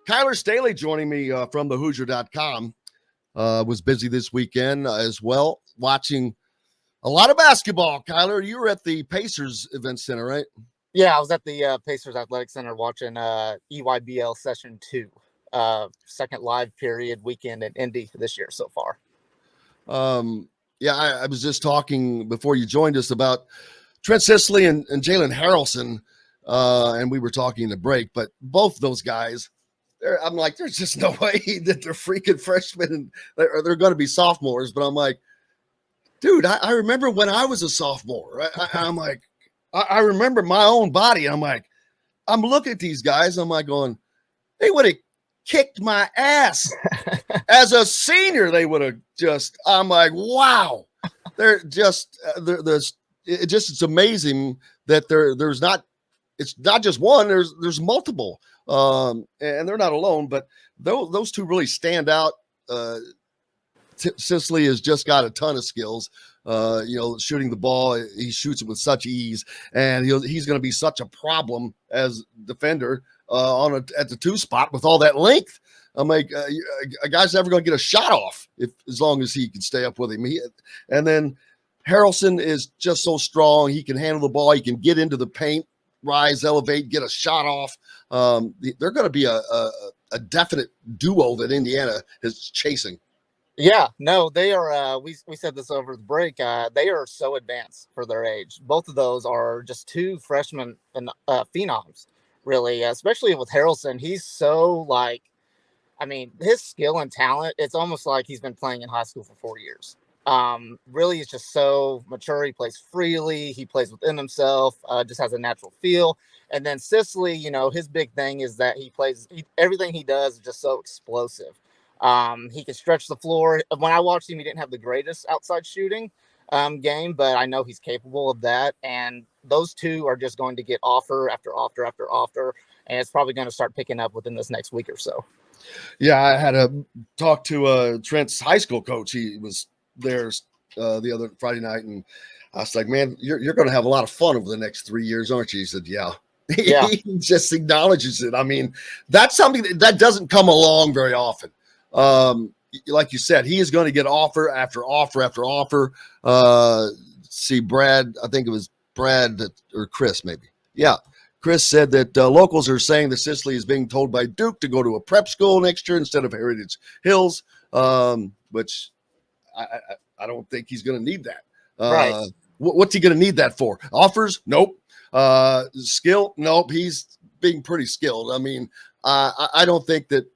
Kyler Staley joining me from the Hoosier.com. Was busy this weekend as well, watching a lot of basketball. Kyler, you were at the Pacers Event Center, right? Yeah, I was at the Pacers Athletic Center watching EYBL Session 2, second live period weekend in Indy this year so far. I was just talking before you joined us about Trent Sisley and Jalen Harrelson, and we were talking in the break, but both those guys, I'm like, there's just no way that they're freaking freshmen and they're going to be sophomores. But I'm like, dude, I remember when I was a sophomore. I'm like, I remember my own body. I'm like, I'm looking at these guys. I'm like going, they would have kicked my ass as a senior. They would have just, I'm like, wow. They're just, it's amazing that there's not, it's not just one, there's multiple. And they're not alone, but those two really stand out. Sisley has just got a ton of skills. Shooting the ball, he shoots it with such ease, and he's going to be such a problem as defender at the 2 spot with all that length. I'm like, a guy's never going to get a shot off as long as he can stay up with him. And then Harrelson is just so strong. He can handle the ball. He can get into the paint, rise, elevate, get a shot off. They're going to be a definite duo that Indiana is chasing. Yeah, no, they are. We said this over the break. They are so advanced for their age. Both of those are just 2 freshmen and phenoms, really. Especially with Harrelson, he's so his skill and talent. It's almost like he's been playing in high school for 4 years. Really, he's just so mature. He plays freely. He plays within himself. Just has a natural feel. And then Sisley, his big thing is that everything he does is just so explosive. He can stretch the floor. When I watched him, he didn't have the greatest outside shooting game, but I know he's capable of that. And those two are just going to get offer after offer after offer, and it's probably going to start picking up within this next week or so. Yeah, I had a talk to Trent's high school coach. He was there the other Friday night, and I was like, man, you're going to have a lot of fun over the next 3 years, aren't you? He said, yeah. He just acknowledges it. I mean, that's something that doesn't come along very often. Like you said, he is going to get offer after offer after offer. See, Brad, I think it was Brad or Chris, maybe. Yeah. Chris said that locals are saying that Sisley is being told by Duke to go to a prep school next year instead of Heritage Hills, which I don't think he's going to need that. Right. What's he going to need that for? Offers? Nope. Skill? Nope. He's being pretty skilled. I mean, I don't think that,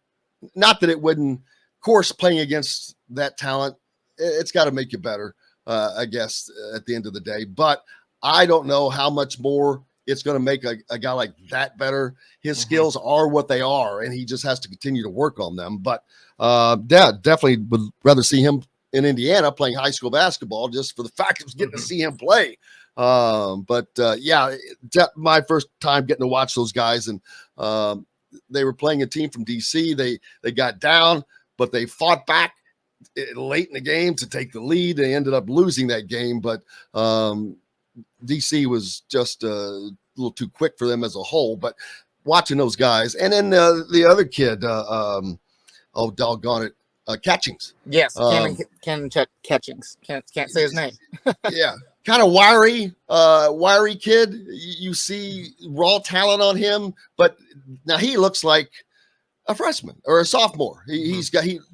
not that it wouldn't, of course, playing against that talent, it's got to make you better, I guess, at the end of the day. But I don't know how much more it's going to make a guy like that better. His skills are what they are, and he just has to continue to work on them. But, definitely would rather see him in Indiana playing high school basketball just for the fact of getting to see him play. My first time getting to watch those guys, and they were playing a team from DC. They got down, but they fought back late in the game to take the lead. They ended up losing that game, but DC was just a little too quick for them as a whole. But watching those guys, and then the other kid, doggone it, Catchings. Yes, Ken Catchings. Can't say his name. Yeah. Kind of wiry kid. You see raw talent on him, but now he looks like a freshman or a sophomore. He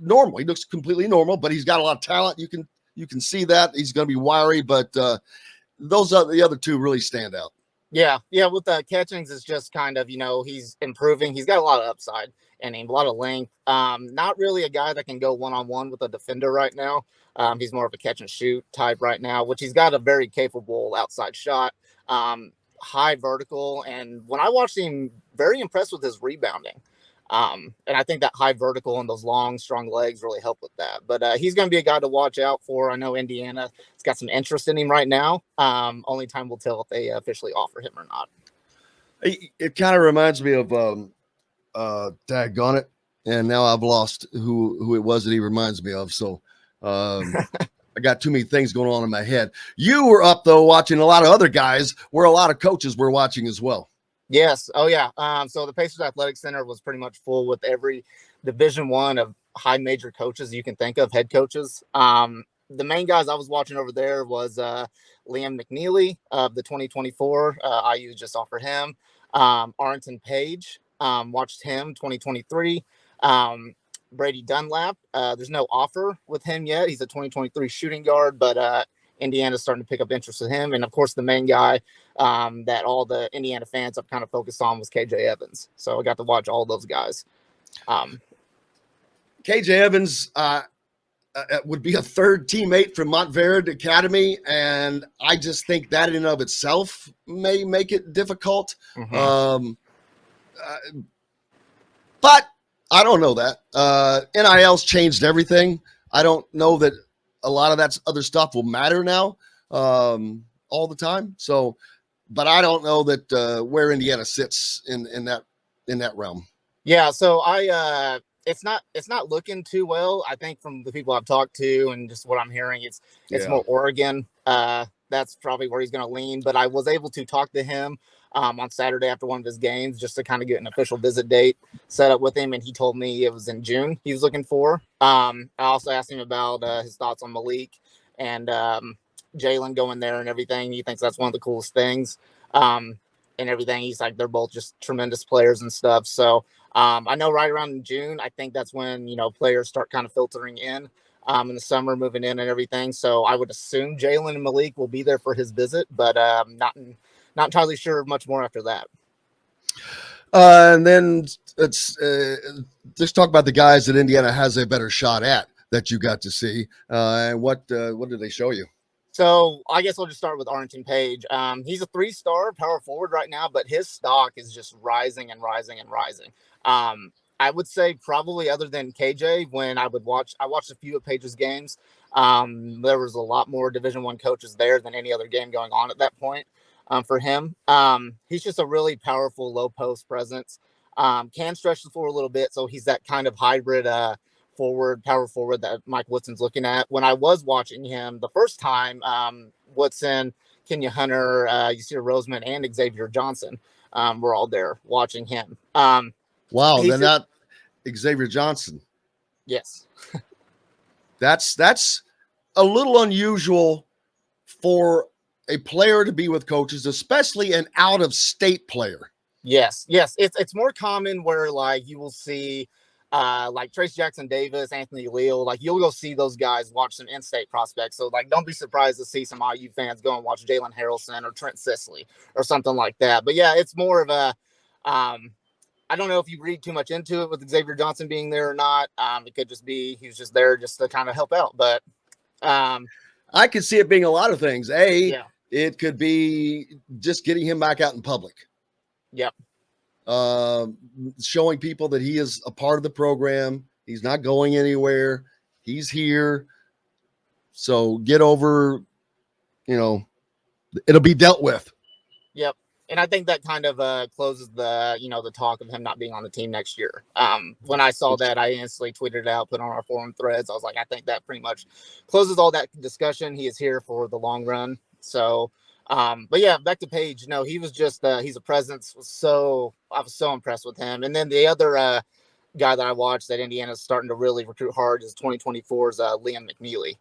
normal. He looks completely normal, but he's got a lot of talent. You can see that he's going to be wiry, but those are the other two really stand out. Yeah. With Catchings, it's just kind of he's improving. He's got a lot of upside and a lot of length. Not really a guy that can go one-on-one with a defender right now. He's more of a catch and shoot type right now, which he's got a very capable outside shot, high vertical. And when I watched him, very impressed with his rebounding. And I think that high vertical and those long, strong legs really help with that. But he's going to be a guy to watch out for. I know Indiana has got some interest in him right now. Only time will tell if they officially offer him or not. It kind of reminds me of daggone it. And now I've lost who it was that he reminds me of. So I got too many things going on in my head. You were up, though, watching a lot of other guys where a lot of coaches were watching as well. Yes. Oh, yeah. So the Pacers Athletic Center was pretty much full with every Division I of high major coaches you can think of, head coaches. The main guys I was watching over there was Liam McNeeley of the 2024. IU just offered him. Arlandis Page, watched him 2023. Brady Dunlap. There's no offer with him yet. He's a 2023 shooting guard, but Indiana's starting to pick up interest in him. And of course, the main guy that all the Indiana fans have kind of focused on was KJ Evans. So I got to watch all those guys. KJ Evans would be a third teammate from Montverde Academy, and I just think that in and of itself may make it difficult. Mhm. But I don't know that. NIL's changed everything. I don't know that a lot of that other stuff will matter now all the time. So, but I don't know that where Indiana sits in that realm. Yeah, so it's not looking too well. I think from the people I've talked to and just what I'm hearing, it's more Oregon. That's probably where he's going to lean. But I was able to talk to him on Saturday after one of his games just to kind of get an official visit date set up with him, and he told me it was in June he was looking for. I also asked him about his thoughts on Malik and Jalen going there and everything. He thinks that's one of the coolest things and everything. He's like, they're both just tremendous players and stuff. So I know right around June, I think that's when, players start kind of filtering in the summer, moving in and everything. So I would assume Jalen and Malik will be there for his visit, but not entirely sure much more after that. And then let's talk about the guys that Indiana has a better shot at that you got to see. And what did they show you? So I guess I'll just start with Arlandis Page. He's a 3-star power forward right now, but his stock is just rising and rising and rising. I would say probably other than KJ, when I watched a few of Page's games. There was a lot more Division I coaches there than any other game going on at that point for him. He's just a really powerful low post presence. Can stretch the floor a little bit, so he's that kind of hybrid power forward that Mike Woodson's looking at. When I was watching him the first time, Woodson, Kenya Hunter, Yasir Roseman, and Xavier Johnson were all there watching him. Wow, they're not Xavier Johnson. Yes. That's a little unusual for a player to be with coaches, especially an out-of-state player. Yes. It's more common where like you will see like Trace Jackson Davis, Anthony Leal, like you'll go see those guys watch some in-state prospects. So like, don't be surprised to see some IU fans go and watch Jalen Harrelson or Trent Sisley or something like that. But yeah, it's more of a, I don't know if you read too much into it with Xavier Johnson being there or not. It could just be, he was just there just to kind of help out. But I could see it being a lot of things. It could be just getting him back out in public. Yep. Showing people that he is a part of the program. He's not going anywhere. He's here. So get over, it'll be dealt with. Yep. And I think that kind of closes the, the talk of him not being on the team next year. When I saw that, I instantly tweeted it out, put on our forum threads. I was like, I think that pretty much closes all that discussion. He is here for the long run. So, but yeah, back to Page. No, he was just, he's a presence. I was so impressed with him. And then the other guy that I watched that Indiana's starting to really recruit hard is 2024's Liam McNeeley.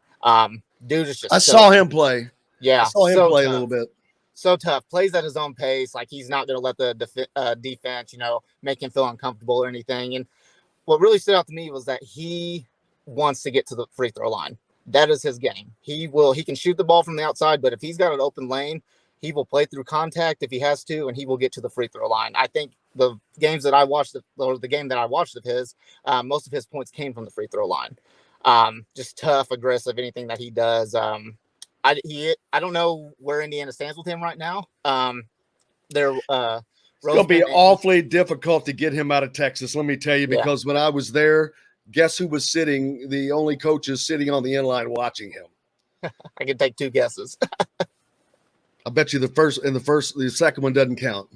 Dude is just, I saw him play. Yeah. I saw him play a little bit. So tough, plays at his own pace. Like he's not going to let the defense, make him feel uncomfortable or anything. And what really stood out to me was that he wants to get to the free throw line. That is his game. He can shoot the ball from the outside, but if he's got an open lane, he will play through contact if he has to, and he will get to the free throw line. I think the games that I watched, or the game that I watched of his, most of his points came from the free throw line. Just tough, aggressive, anything that he does. I don't know where Indiana stands with him right now. It's going to be awfully difficult to get him out of Texas, let me tell you, because when I was there, guess who was sitting? The only coaches sitting on the end line watching him. I can take two guesses. I bet you the second one doesn't count.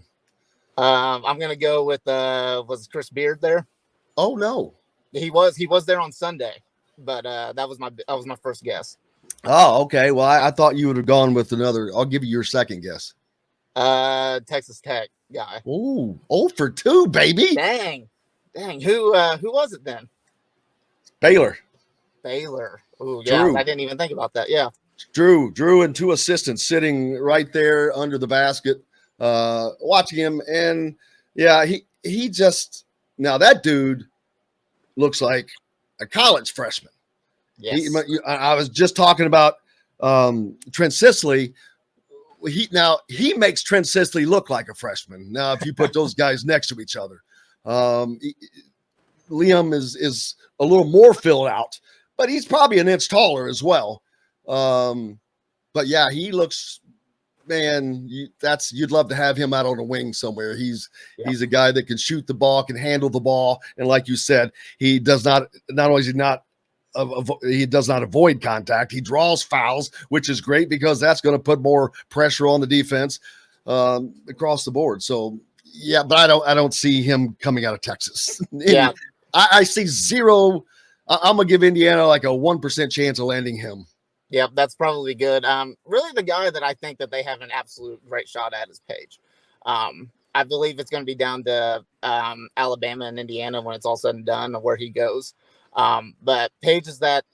I'm going to go with was Chris Beard there? Oh no, he was there on Sunday, but that was my first guess. Oh, okay. Well, I thought you would have gone with another. I'll give you your second guess. Texas Tech. guy. Ooh, 0 for 2, baby. Dang. Who was it then? Baylor. Baylor. Ooh, yeah, Drew. I didn't even think about that. Yeah. Drew and 2 assistants sitting right there under the basket, watching him. And yeah, he just, now that dude looks like a college freshman. Yes. I was just talking about Trent Sisley. He makes Trent Sisley look like a freshman. Now, if you put those guys next to each other, Liam is a little more filled out, but he's probably an inch taller as well. But yeah, he looks, man, you'd love to have him out on a wing somewhere. He's a guy that can shoot the ball, can handle the ball, and like you said, he does not only is he does not avoid contact, he draws fouls, which is great because that's going to put more pressure on the defense across the board. So yeah, but I don't see him coming out of Texas. Yeah. I see zero. I'm gonna give Indiana like a 1% chance of landing him. Yep, that's probably good. Really, the guy that I think that they have an absolute great shot at is Page. I believe it's going to be down to Alabama and Indiana when it's all said and done, where he goes. But Page is that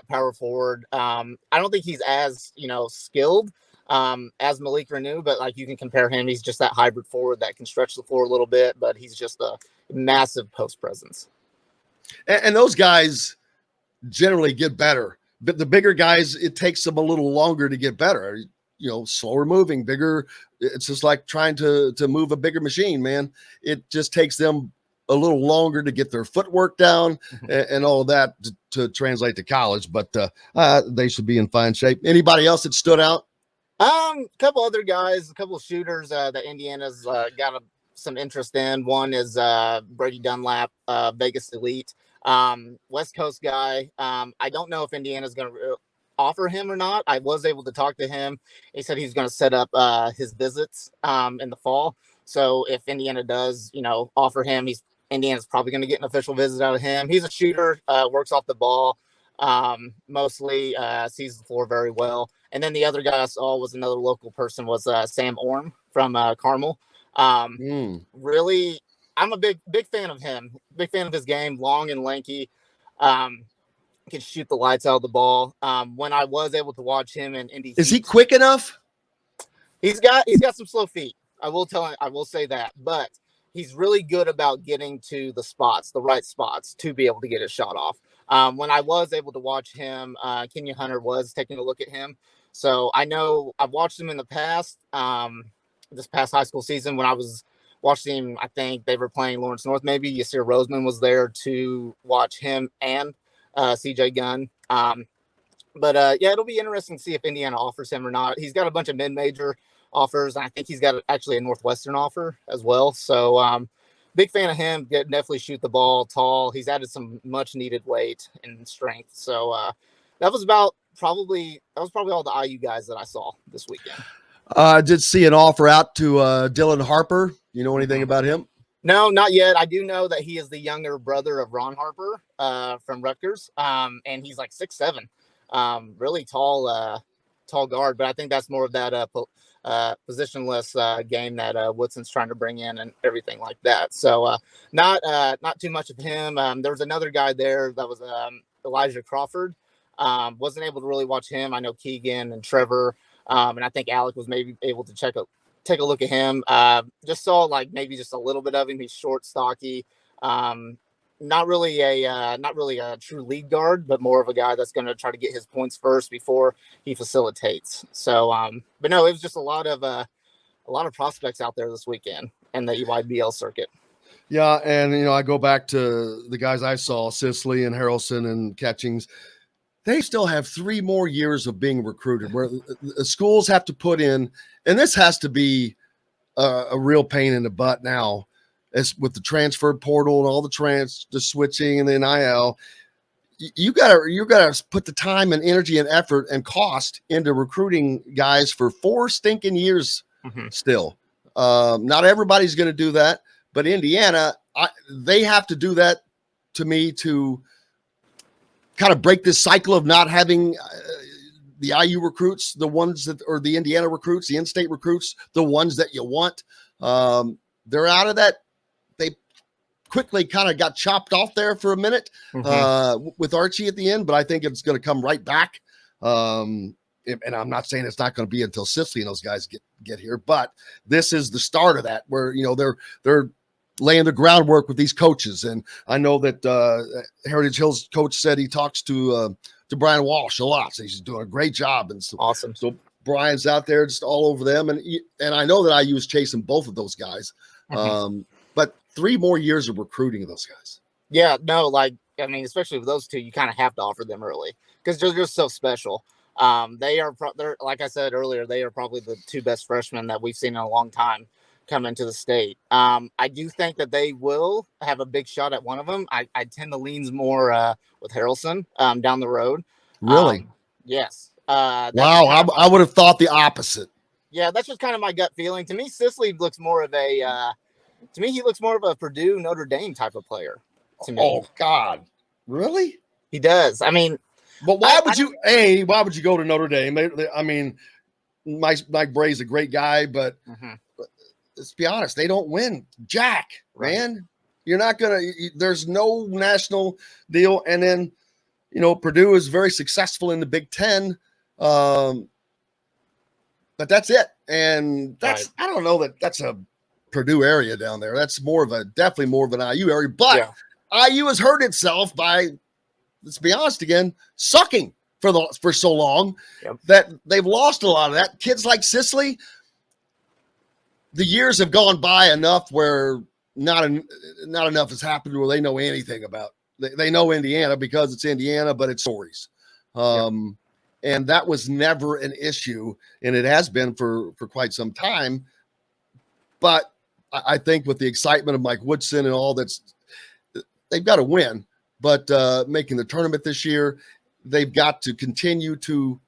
power forward. I don't think he's as skilled as Malik Renew, but like you can compare him. He's just that hybrid forward that can stretch the floor a little bit, but he's just a massive post presence. And those guys generally get better. But the bigger guys, it takes them a little longer to get better. Slower moving, bigger. It's just like trying to move a bigger machine, man. It just takes them a little longer to get their footwork down and all of that to translate to college. But they should be in fine shape. Anybody else that stood out? A couple other guys, a couple of shooters that Indiana's got some interest in. One is Brady Dunlap, Vegas Elite. West Coast guy. I don't know if Indiana's going to offer him or not. I was able to talk to him. He said he's going to set up his visits in the fall. So if Indiana does, offer him, Indiana's probably going to get an official visit out of him. He's a shooter, works off the ball, mostly sees the floor very well. And then the other guy I saw was another local person, was Sam Orm from Carmel. Really, I'm a big fan of him. Big fan of his game. Long and lanky. Can shoot the lights out of the ball. When I was able to watch him in Indy, is he quick enough? He's got some slow feet. I will say that, but he's really good about getting to the right spots to be able to get his shot off. When I was able to watch him, Kenya Hunter was taking a look at him. So I know I've watched him in the past, this past high school season when I was watching him. I think they were playing Lawrence North. Maybe Yasir Roseman was there to watch him and CJ Gunn. But it'll be interesting to see if Indiana offers him or not. He's got a bunch of mid-major offers. And I think he's got actually a Northwestern offer as well. So big fan of him. Definitely shoot the ball, tall. He's added some much needed weight and strength. So that was probably all the IU guys that I saw this weekend. I did see an offer out to Dylan Harper. You know anything about him? No, not yet. I do know that he is the younger brother of Ron Harper from Rutgers, and he's like 6'7", really tall guard. But I think that's more of that positionless game that Woodson's trying to bring in and everything like that. So not too much of him. There was another guy there that was Elijah Crawford. Wasn't able to really watch him. I know Keegan and Trevor, and I think Alec was maybe able to take a look at him. Just saw like maybe just a little bit of him. He's short, stocky, not really a true lead guard, but more of a guy that's going to try to get his points first before he facilitates. So, but no, it was just a lot of prospects out there this weekend in the EYBL circuit. Yeah, and I go back to the guys I saw, Sisley and Harrelson and Catchings. They still have 3 more years of being recruited, where the schools have to put in, and this has to be a real pain in the butt now, as with the transfer portal and all the switching and the NIL. You gotta put the time and energy and effort and cost into recruiting guys for 4 stinking years. Still, not everybody's going to do that, but Indiana, they have to do that to me to kind of break this cycle of not having the IU recruits, the ones that, or the Indiana recruits, the in-state recruits, the ones that you want. They're out of that. They quickly kind of got chopped off there for a minute with Archie at the end, but I think it's going to come right back. And I'm not saying it's not going to be until Sicily and those guys get here, but this is the start of that, where they're laying the groundwork with these coaches. And I know that Heritage Hills coach said he talks to Brian Walsh a lot, so he's doing a great job. And so, awesome. So Brian's out there just all over them, and I know that IU is chasing both of those guys. But 3 more years of recruiting of those guys. Yeah, no, like, I mean, especially with those two, you kind of have to offer them early because they're just so special. They're like I said earlier, they are probably the 2 best freshmen that we've seen in a long time come into the state. I do think that they will have a big shot at one of them. I tend to lean more with Harrelson down the road. Really? Yes. Wow, I would have thought the opposite. Yeah, that's just kind of my gut feeling. To me, Sicily looks more of a he looks more of a Purdue Notre Dame type of player. To me. Oh God, really? He does. I mean, but why would you go to Notre Dame? I mean, Mike Bray's a great guy, but let's be honest, they don't win jack, man. You're not gonna. There's no national deal, and then Purdue is very successful in the Big Ten, but that's it. And that's I don't know that that's a Purdue area down there. That's definitely more of an IU area, but IU has hurt itself by, let's be honest again, sucking for so long that they've lost a lot of that. Kids like Sicily, the years have gone by enough where not enough has happened where they know anything about. They know Indiana because it's Indiana, but it's stories. And that was never an issue, and it has been for quite some time. But I think with the excitement of Mike Woodson and all they've got to win. But making the tournament this year, they've got to continue to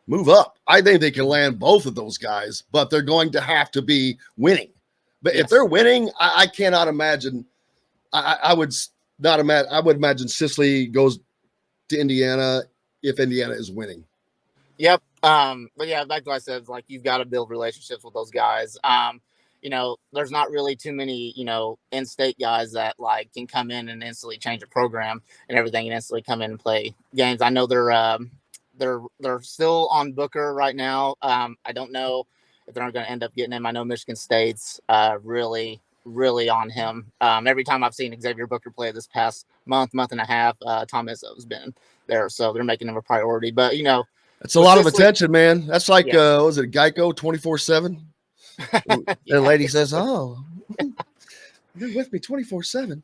move up. I think they can land both of those guys, but they're going to have to be winning. But if they're winning, I cannot imagine. I would imagine Sicily goes to Indiana if Indiana is winning. Yep. But yeah, like I said, like you've got to build relationships with those guys. There's not really too many, in-state guys that like can come in and instantly change a program and everything and instantly come in and play games. I know they're still on Booker right now. I don't know if they're going to end up getting him. I know Michigan State's really on him. Every time I've seen Xavier Booker play this past month and a half, Tom Izzo's been there, so they're making him a priority. But it's a lot of attention, man. That's like was it Geico 24/7? And the lady says, "Oh, you're with me 24/7."